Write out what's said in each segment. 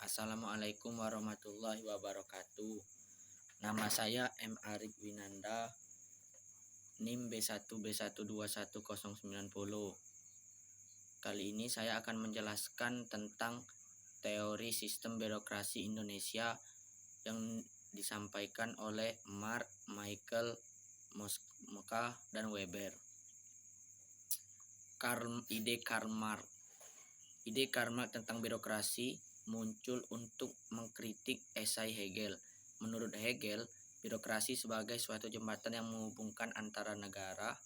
Assalamualaikum warahmatullahi wabarakatuh. Nama saya M. Arif Winanda, NIM B1B1211090. Kali ini saya akan menjelaskan tentang teori sistem birokrasi Indonesia yang disampaikan oleh Mark, Michael, Moska, dan Weber. Ide Karl Marx. Ide Karl Marx tentang birokrasi muncul untuk mengkritik esai Hegel. Menurut Hegel, birokrasi sebagai suatu jembatan yang menghubungkan antara negara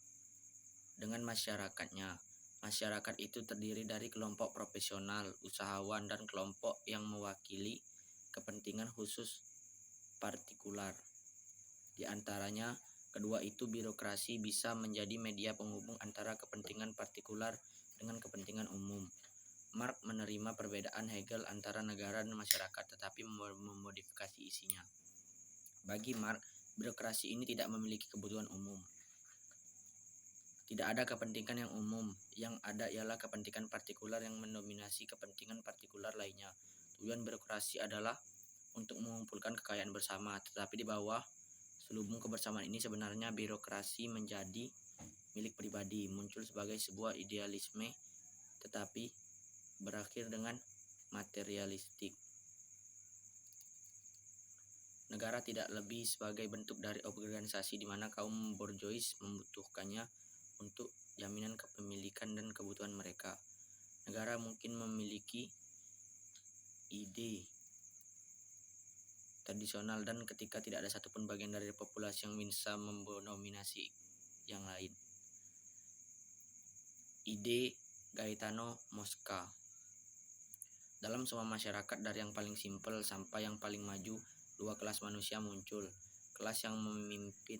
dengan masyarakatnya. Masyarakat itu terdiri dari kelompok profesional, usahawan, dan kelompok yang mewakili kepentingan khusus partikular. Di antaranya, kedua itu birokrasi bisa menjadi media penghubung antara kepentingan partikular dengan kepentingan umum. Marx menerima perbedaan Hegel antara negara dan masyarakat, tetapi memodifikasi isinya. Bagi Marx, birokrasi ini tidak memiliki kebutuhan umum. Tidak ada kepentingan yang umum, yang ada ialah kepentingan partikular yang mendominasi kepentingan partikular lainnya. Tujuan birokrasi adalah untuk mengumpulkan kekayaan bersama, tetapi di bawah selubung kebersamaan ini sebenarnya birokrasi menjadi milik pribadi, muncul sebagai sebuah idealisme, tetapi berakhir dengan materialistik. Negara tidak lebih sebagai bentuk dari organisasi di mana kaum borjuis membutuhkannya untuk jaminan kepemilikan dan kebutuhan mereka. Negara mungkin memiliki ide tradisional dan ketika tidak ada satupun bagian dari populasi yang bisa mendominasi yang lain. Ide Gaetano Mosca. Dalam semua masyarakat dari yang paling simpel sampai yang paling maju, dua kelas manusia muncul, kelas yang memimpin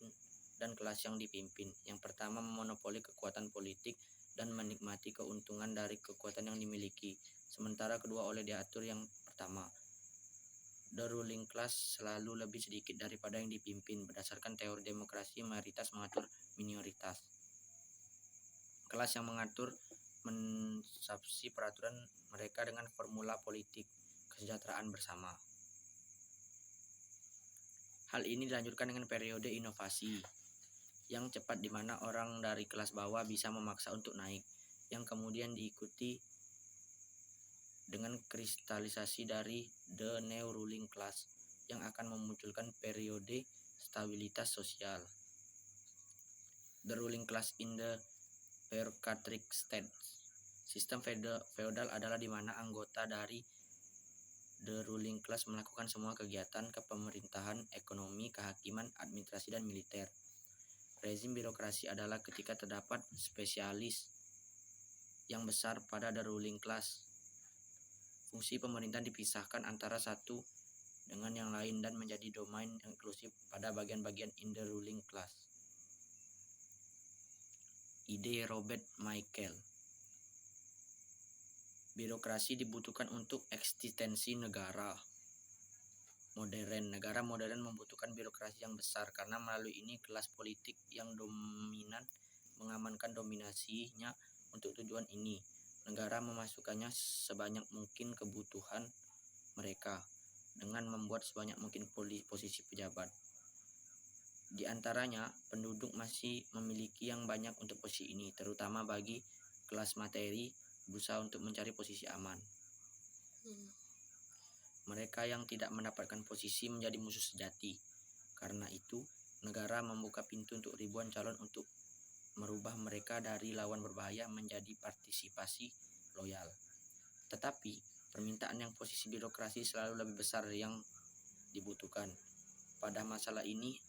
dan kelas yang dipimpin. Yang pertama memonopoli kekuatan politik dan menikmati keuntungan dari kekuatan yang dimiliki, sementara kedua oleh diatur yang pertama. The ruling class selalu lebih sedikit daripada yang dipimpin. Berdasarkan teori demokrasi, mayoritas mengatur minoritas. Kelas yang mengatur mensubsidi peraturan mereka dengan formula politik kesejahteraan bersama. Hal ini dilanjutkan dengan periode inovasi yang cepat di mana orang dari kelas bawah bisa memaksa untuk naik, yang kemudian diikuti dengan kristalisasi dari the new ruling class yang akan memunculkan periode stabilitas sosial. The ruling class in the bureaucratic state. Sistem feodal adalah di mana anggota dari the ruling class melakukan semua kegiatan kepemerintahan, ekonomi, kehakiman, administrasi, dan militer. Rezim birokrasi adalah ketika terdapat spesialis yang besar pada the ruling class. Fungsi pemerintahan dipisahkan antara satu dengan yang lain dan menjadi domain inklusif pada bagian-bagian in the ruling class. Ide Robert Michael. Birokrasi dibutuhkan untuk eksistensi negara modern. Negara modern membutuhkan birokrasi yang besar karena melalui ini kelas politik yang dominan mengamankan dominasinya untuk tujuan ini. Negara memasukkannya sebanyak mungkin kebutuhan mereka dengan membuat sebanyak mungkin posisi pejabat. Di antaranya, penduduk masih memiliki yang banyak untuk posisi ini, terutama bagi kelas materi berusaha untuk mencari posisi aman. Mereka yang tidak mendapatkan posisi menjadi musuh sejati. Karena itu, negara membuka pintu untuk ribuan calon untuk merubah mereka dari lawan berbahaya menjadi partisipasi loyal. Tetapi, permintaan yang posisi birokrasi selalu lebih besar yang dibutuhkan. Pada masalah ini,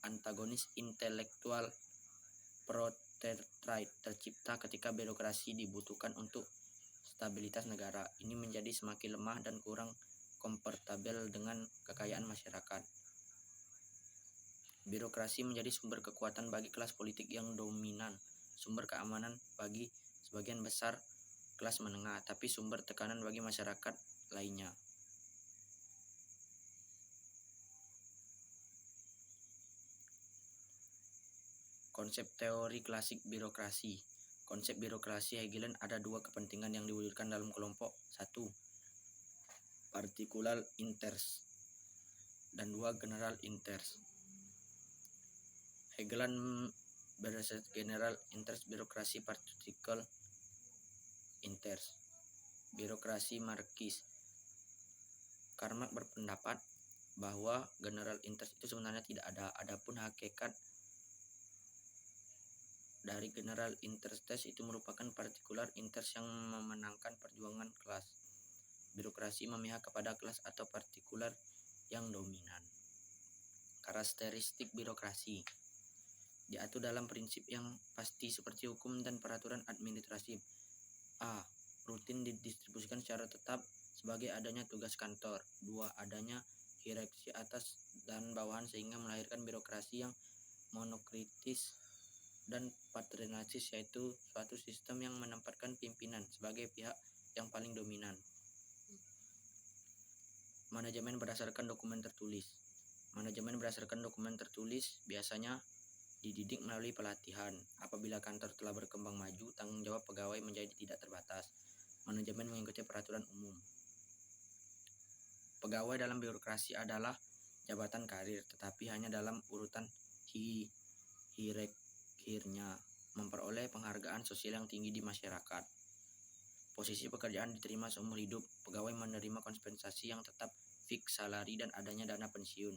antagonis intelektual proletariat tercipta ketika birokrasi dibutuhkan untuk stabilitas negara. Ini menjadi semakin lemah dan kurang kompatibel dengan kekayaan masyarakat. Birokrasi menjadi sumber kekuatan bagi kelas politik yang dominan, sumber keamanan bagi sebagian besar kelas menengah, tapi sumber tekanan bagi masyarakat lainnya. Konsep teori klasik birokrasi. Konsep birokrasi Hegelian ada dua kepentingan yang diwujudkan dalam kelompok. 1. particular interest, dan 2 general interest. Hegeland berdasarkan general interest, birokrasi particular interest. Birokrasi Marxis. Karl Marx berpendapat bahwa general interest itu sebenarnya tidak ada. Adapun hakikat dari general interest itu merupakan particular interest yang memenangkan perjuangan kelas. Birokrasi memihak kepada kelas atau partikular yang dominan. Karakteristik birokrasi diatur dalam prinsip yang pasti seperti hukum dan peraturan administratif. A. Rutin didistribusikan secara tetap sebagai adanya tugas kantor. 2. Adanya hierarki atas dan bawahan sehingga melahirkan birokrasi yang monokritis dan patriarkalis, yaitu suatu sistem yang menempatkan pimpinan sebagai pihak yang paling dominan. Manajemen berdasarkan dokumen tertulis. Manajemen berdasarkan dokumen tertulis biasanya dididik melalui pelatihan. Apabila kantor telah berkembang maju, tanggung jawab pegawai menjadi tidak terbatas. Manajemen mengikuti peraturan umum. Pegawai dalam birokrasi adalah jabatan karir, tetapi hanya dalam urutan hierarkinya, memperoleh penghargaan sosial yang tinggi di masyarakat. Posisi pekerjaan diterima seumur hidup. Pegawai menerima kompensasi yang tetap, fix salary, dan adanya dana pensiun.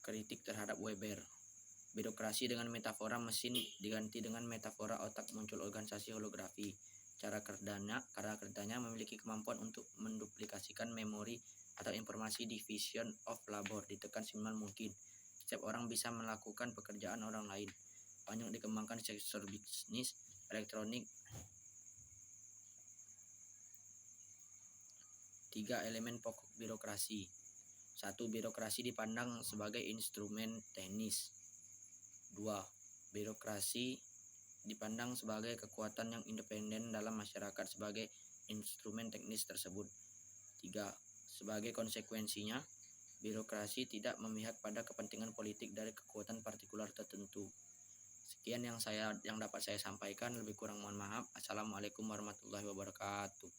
Kritik terhadap Weber. Birokrasi dengan metafora mesin diganti dengan metafora otak, muncul organisasi holografi. Cara kerjanya memiliki kemampuan untuk menduplikasikan memori atau informasi. Division of labor ditekan semaksimal mungkin. Setiap orang bisa melakukan pekerjaan orang lain. Banyak dikembangkan di sektor bisnis, elektronik. 3 elemen pokok birokrasi. 1. Birokrasi dipandang sebagai instrumen teknis. 2. Birokrasi dipandang sebagai kekuatan yang independen dalam masyarakat sebagai instrumen teknis tersebut. 3. Sebagai konsekuensinya, birokrasi tidak memihak pada kepentingan politik dari kekuatan partikular tertentu. Sekian yang dapat saya sampaikan, lebih kurang mohon maaf. Assalamualaikum warahmatullahi wabarakatuh.